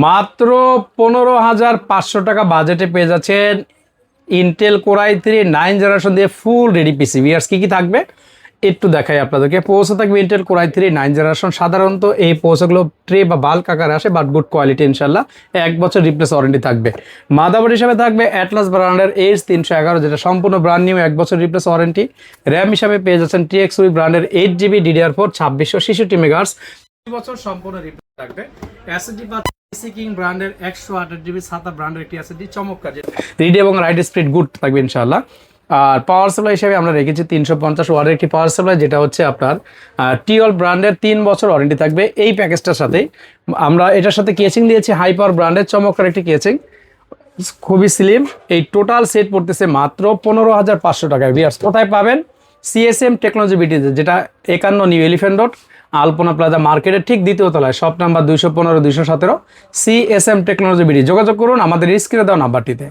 মাত্র 15,500 টাকা বাজেটে পেয়ে যাচ্ছেন ইন্টেল কোর i3 9 জেনারেশন দিয়ে ফুল রেডি পিসি। ভিউয়ার্স কি কি থাকবে একটু দেখাই আপনাদেরকে। প্রসেসর থাকবে ইন্টেল কোর i3 9 জেনারেশন। সাধারণত এই প্রসেসরগুলো ট্রে বা বাল্ক আকারে আসে, বাট গুড কোয়ালিটি ইনশাল্লাহ। 1 বছর রিপ্লেস ওয়ারেন্টি থাকবে। মাদারবোর্ড হিসাবে থাকবে অ্যাটলাস ব্র্যান্ডের H311, যেটা সম্পূর্ণ ব্র্যান্ড নিউ, 1 বছর রিপ্লেস ওয়ারেন্টি। র্যাম হিসাবে পেয়ে যাচ্ছেন TXV ব্র্যান্ডের 8GB DDR4 2666 মেগাহার্টজ, 2 বছর সম্পূর্ণ রিপ্লেস থাকবে। এসএসডি কিং ব্র্যান্ডের 128GB SATA ব্র্যান্ডের একটি এসএসডি, চমৎকার, রিড এবং রাইট স্পিড গুড থাকবে ইনশাআল্লাহ। আর পাওয়ার সাপ্লাই হিসেবে আমরা রেখেছি 350 ওয়াটের একটি পাওয়ার সাপ্লাই, যেটা হচ্ছে আপনার টিওল ব্র্যান্ডের 3 বছর ওয়ারেন্টি থাকবে এই প্যাকেজটার সাথেই। আমরা এটার সাথে কেচিং দিয়েছি হাই পাওয়ার ব্র্যান্ডের চমৎকার একটি কেচিং, খুবই স্লিম। এই টোটাল সেট পড়তেছে মাত্র 15,500 টাকায়। ভিউয়ার্স কোথায় পাবেন? সিএসএম টেকনোলজি বিটিতে, যেটা 51 নিউ এলিফ্যান্ট রোড, আলপনা প্লাজা মার্কেটের ঠিক দ্বিতীয় তলায়, শপ নাম্বার 215 217, সিএসএম টেকনোলজি বিটি। যোগাযোগ করুন আমাদের স্ক্রিনে দেওয়া নাম্বারটিতে।